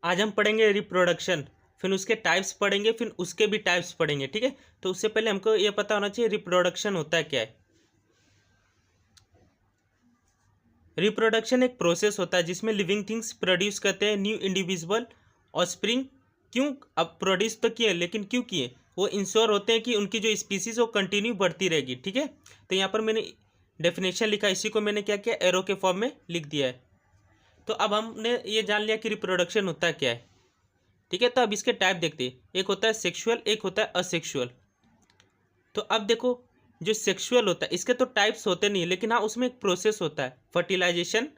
आज हम पढ़ेंगे रिप्रोडक्शन, फिर उसके टाइप्स पढ़ेंगे, फिर उसके भी टाइप्स पढ़ेंगे। ठीक है, तो उससे पहले हमको ये पता होना चाहिए रिप्रोडक्शन होता है क्या है। रिप्रोडक्शन एक प्रोसेस होता है जिसमें लिविंग थिंग्स प्रोड्यूस करते हैं न्यू इंडिविजुअल ऑफस्प्रिंग। क्यों? अब प्रोड्यूस तो किए, लेकिन क्यों किए? वो इंश्योर होते हैं कि उनकी जो स्पीसीज वो कंटिन्यू बढ़ती रहेगी। ठीक है, तो यहाँ पर मैंने डेफिनेशन लिखा, इसी को मैंने क्या किया, एरो के फॉर्म में लिख दिया है। तो अब हमने ये जान लिया कि रिप्रोडक्शन होता है क्या है। ठीक है, तो अब इसके टाइप देखते हैं। एक होता है सेक्सुअल, एक होता है असेक्सुअल। तो अब देखो, जो सेक्सुअल होता है इसके तो टाइप्स होते नहीं, लेकिन हाँ उसमें एक प्रोसेस होता है फर्टिलाइजेशन,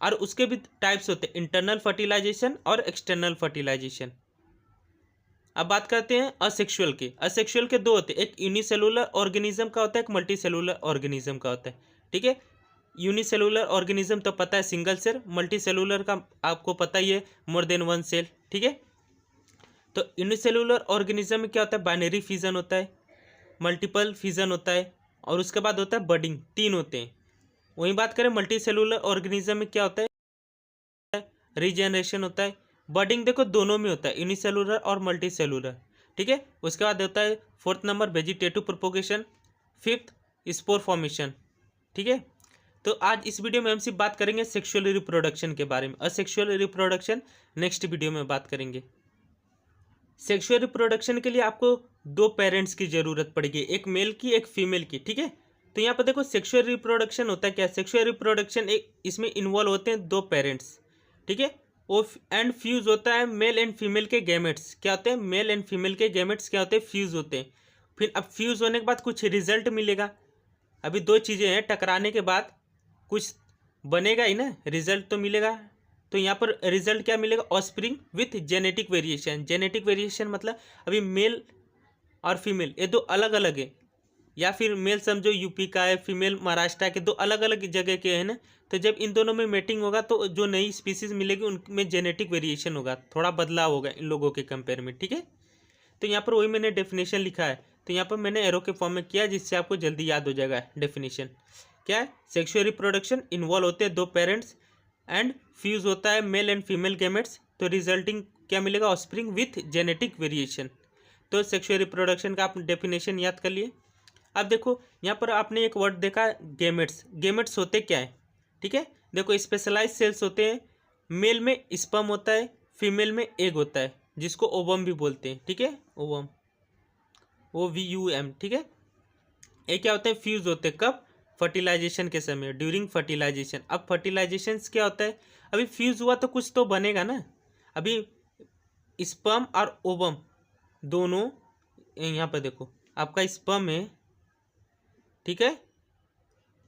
और उसके भी टाइप्स होते हैं, इंटरनल फर्टिलाइजेशन और एक्सटर्नल फर्टिलाइजेशन। अब बात करते हैं असेक्सुअल के। असेक्सुअल के दो होते हैं, एक यूनिसेलुलर ऑर्गेनिज्म का होता है, एक मल्टीसेलुलर ऑर्गेनिज्म का होता है। ठीक है, यूनिसेलुलर ऑर्गेनिज्म तो पता है, सिंगल सेल। मल्टीसेलुलर का आपको पता ही है, मोर देन वन सेल। ठीक है, तो यूनिसेलुलर ऑर्गेनिज्म में क्या होता है, बाइनरी फिजन होता है, मल्टीपल फिजन होता है, और उसके बाद होता है बडिंग। तीन होते हैं। वहीं बात करें मल्टी सेलुलर ऑर्गेनिज्म में क्या होता है, रीजेनरेशन होता है। बडिंग देखो दोनों में होता है, यूनिसेलुलर और मल्टी सेलुलर। ठीक है, उसके बाद होता है fourth number vegetative propagation, fifth spore formation. ठीक है, तो आज इस वीडियो में हम सिर्फ बात करेंगे सेक्सुअल रिप्रोडक्शन के बारे में। असेक्सुअल रिप्रोडक्शन नेक्स्ट वीडियो में बात करेंगे। सेक्सुअल रिप्रोडक्शन के लिए आपको दो पेरेंट्स की ज़रूरत पड़ेगी, एक मेल की एक फीमेल की। ठीक है, तो यहाँ पर देखो सेक्सुअल रिप्रोडक्शन होता है क्या। सेक्सुअल रिप्रोडक्शन एक, इसमें इन्वॉल्व होते हैं दो पेरेंट्स। ठीक है, वो एंड फ्यूज होता है मेल एंड फीमेल के गैमेट्स। क्या होते हैं, मेल एंड फीमेल के गैमेट्स क्या होते हैं, फ्यूज होते हैं। फिर अब फ्यूज होने के बाद कुछ रिजल्ट मिलेगा। अभी दो चीज़ें हैं, टकराने के बाद कुछ बनेगा ही ना, रिजल्ट तो मिलेगा। तो यहाँ पर रिजल्ट क्या मिलेगा, offspring with genetic variation. Genetic variation मतलब अभी मेल और फीमेल ये दो अलग अलग है, या फिर मेल समझो यूपी का है, फीमेल महाराष्ट्र के, दो अलग अलग जगह के हैं ना। तो जब इन दोनों में मेटिंग होगा तो जो नई स्पीसीज मिलेगी उनमें जेनेटिक वेरिएशन होगा, थोड़ा बदलाव होगा इन लोगों के कंपेयर में। ठीक है, तो यहाँ पर वही मैंने डेफिनेशन लिखा है, तो यहाँ पर मैंने एरो के फॉर्म में किया जिससे आपको जल्दी याद हो जाएगा। डेफिनेशन क्या है, सेक्सुअल रिप्रोडक्शन इन्वॉल्व होते हैं दो पेरेंट्स एंड फ्यूज होता है मेल एंड फीमेल गैमेट्स, तो रिजल्टिंग क्या मिलेगा, ऑफस्प्रिंग विथ जेनेटिक वेरिएशन। तो सेक्सुअल रिप्रोडक्शन का आप डेफिनेशन याद कर लिए। अब देखो यहाँ पर आपने एक वर्ड देखा, गैमेट्स। गैमेट्स होते क्या है, ठीक है, देखो स्पेशलाइज सेल्स होते हैं। मेल में स्पर्म होता है, फीमेल में एग होता है, जिसको ओवम भी बोलते हैं। ठीक है, ओवम, OVUM। ठीक है, ये क्या होते हैं, फ्यूज होते हैं कब, फर्टिलाइजेशन के समय, ड्यूरिंग फर्टिलाइजेशन। अब फर्टिलाइजेशन क्या होता है, अभी फ्यूज हुआ तो कुछ तो बनेगा ना। अभी स्पर्म और ओवम दोनों, यहाँ पर देखो आपका स्पर्म है, ठीक है,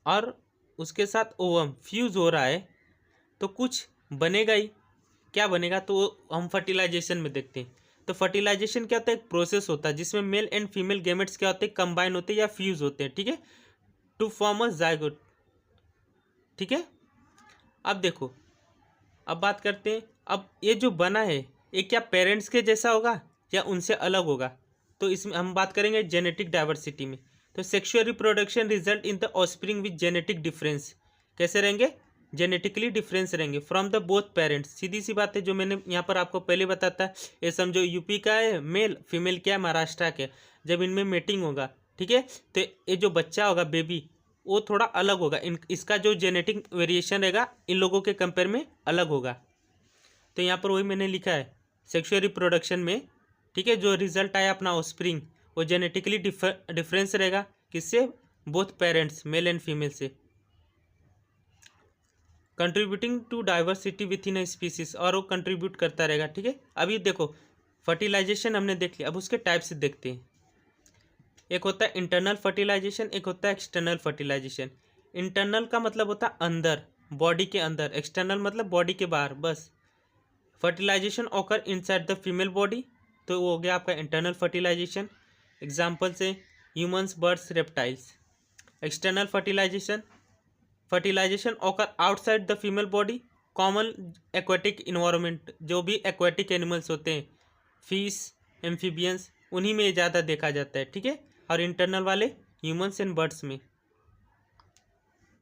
और उसके साथ ओवम फ्यूज हो रहा है, तो कुछ बनेगा ही। क्या बनेगा, तो हम फर्टिलाइजेशन में देखते हैं। तो फर्टिलाइजेशन क्या होता है, एक प्रोसेस होता है जिसमें मेल एंड फीमेल गैमेट्स क्या होते हैं, कंबाइन होते हैं या फ्यूज होते हैं। ठीक है, टू फॉर्म अ जायगोट। ठीक है, अब देखो, अब बात करते हैं, अब ये जो बना है ये क्या पेरेंट्स के जैसा होगा या उनसे अलग होगा। तो इसमें हम बात करेंगे जेनेटिक डाइवर्सिटी में। तो sexual reproduction result in the offspring with genetic difference. कैसे रहेंगे, जेनेटिकली डिफरेंस रहेंगे फ्रॉम द बोथ पेरेंट्स। सीधी सी बात है, जो मैंने यहाँ पर आपको पहले बताता है, ये समझो यूपी का है मेल, फीमेल क्या है महाराष्ट्र के। जब इनमें मेटिंग होगा, ठीक है, तो ये जो बच्चा होगा बेबी, वो थोड़ा अलग होगा, इसका जो जेनेटिक वेरिएशन रहेगा इन लोगों के कंपेयर में अलग होगा। तो यहाँ पर वही मैंने लिखा है सेक्सुअल रिप्रोडक्शन में। ठीक है, जो रिजल्ट आया अपना ऑफस्प्रिंग, वो जेनेटिकली डिफरेंस रहेगा किससे, both parents male and female से, contributing to diversity within a species, और वो कंट्रीब्यूट करता रहेगा। ठीक है, अभी देखो फर्टिलाइजेशन हमने देख लिया, अब उसके टाइप से देखते हैं। एक होता है इंटरनल फर्टिलाइजेशन, एक होता है एक्सटर्नल फर्टिलाइजेशन। इंटरनल का मतलब होता है अंदर, बॉडी के अंदर। एक्सटर्नल मतलब बॉडी के बाहर, बस। Fertilisation occur inside the female body, तो वो हो गया आपका इंटरनल फर्टिलाइजेशन। एग्जाम्पल से humans, birds, reptiles. External fertilisation, fertilisation occur outside the female body, common aquatic environment, जो भी एक्वेटिक एनिमल्स होते हैं, फिश, एम्फीबियंस, उन्हीं में ज़्यादा देखा जाता है। ठीक है, और इंटरनल वाले ह्यूमंस एंड बर्ड्स में।